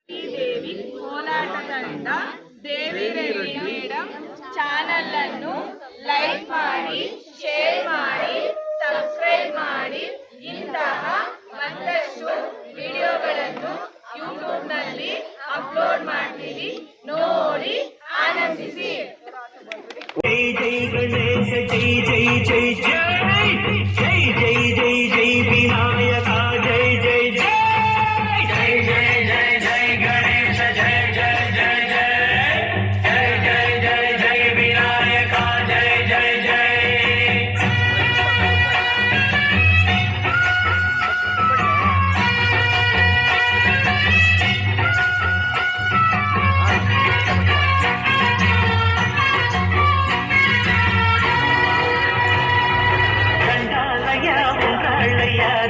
దేవి కోలాಟದಂಡ ದೇವಿ madam channel like ಮಾಡಿ share ಮಾಡಿ subscribe ಮಾಡಿ ಇಂತಹ ಮತ್ತಷ್ಟು ವಿಡಿಯೋಗಳನ್ನು ಯೂಟ್ಯೂಬ್ನಲ್ಲಿ ಅಪ್ಲೋಡ್ ಮಾಡ್ತೀವಿ ನೋಡಿ ಆನಂದಿಸಿ ಜೈ ಜೈ ಗಣೇಶ ಜೈ ಜೈ ಜೈ ಜೈ ಜೈ ಜೈ ಜೈ ಜೈ ವಿನಾಯಕ ಜೈ ಜೈ ಜೈ ಜೈ ಜೈ ಜೈ ಜೈ ಗಣೇಶ ಜೈ ಜೈ ಜೈ ಜೈ ಜೈ ಜೈ ಜೈ ಜೈ ವಿನಾಯಕ ಜೈ ಜೈ ಜೈ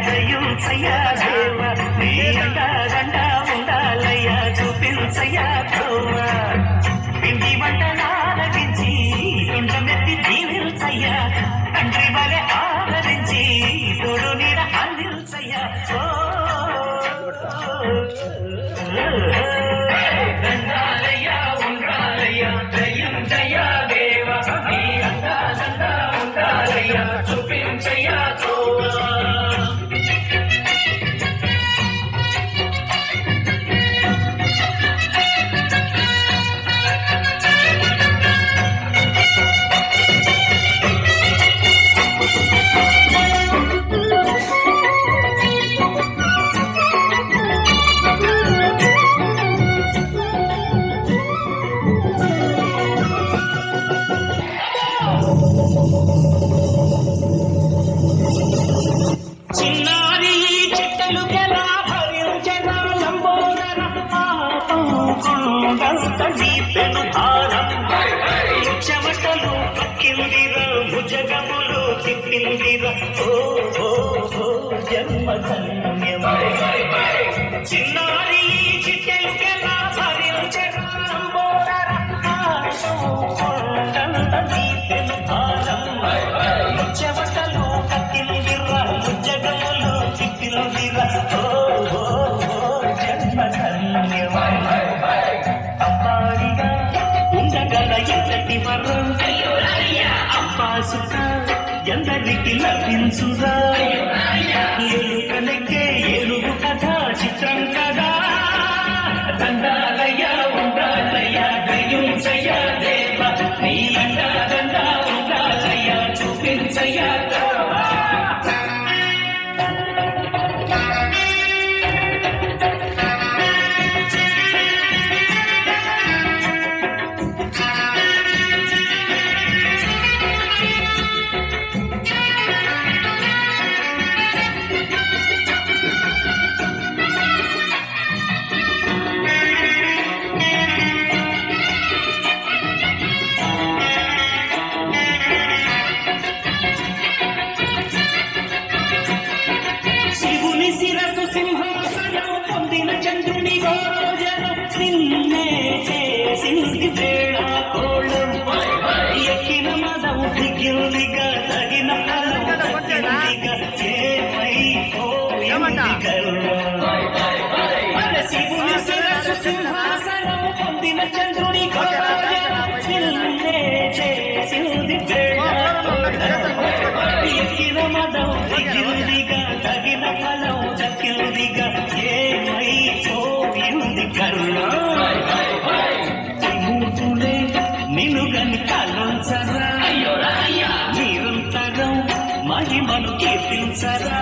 జయించయ్యా దేవ నీ అండ ఉండాలయ్యా చూపించయ్యా దేవ పిండి వంటలాలగించి కొండమెత్తి దీవించయ్యా తండ్రి వలె ఆదరించి తోడు నీడ అందించయ్యా దండాలయ్యా ఉండాలయ్యా జయించయ్యా దేవ నీ అండ ఉండాలయ్యా చూపించయ్యా చిన్నారి చిట్టలు గెలా భరించరా లంబోదర కొండంత నీపెను భారం చెమటలు పక్కిందిరా భుజగములు తిప్పిందిరా ఓ జన్మ ధన్యమై చిన్నారి చిట్టలు గెలా భరించరా లంబోదర కొండంత నీపెను భారం చెమటలు పక్కిందిరా భుజగములు తిప్పిందిరా ఓ జన్మ ధన్యమై అమ్మాడిగా ఉండగల ఎంతటి వరం అబ్బా సుఖ ఎందరికి లభించురా ఎలుకలెక్కే ఏలుగు కథ చిత్రం కదా దండాలయ్యా ఉండాలయ్యా దయించయ్యా దేవ నీ దండ ఉండాలయ్యా చూపించయ్యా చంద్రుని గోజనం నిన్నే చేసింది వేళ కోళం ఎక్కిన మదం దిగిందిగా తగిన ఫలం తగ్గిందిగా ఏమైపోయింది గర్వం శివుని శిరస్సు సింహాసనం పొందిన చంద్రుని గోజనం నిన్నే చేసింది వేళ ఎక్కిన మదం దిగిందిగా తగిన ఫలం దక్కిందిగా ఏమైపోయింది కరుణే నిన్ను గని కాలుంచరా నిరంతరం మహిమను కీర్తించరా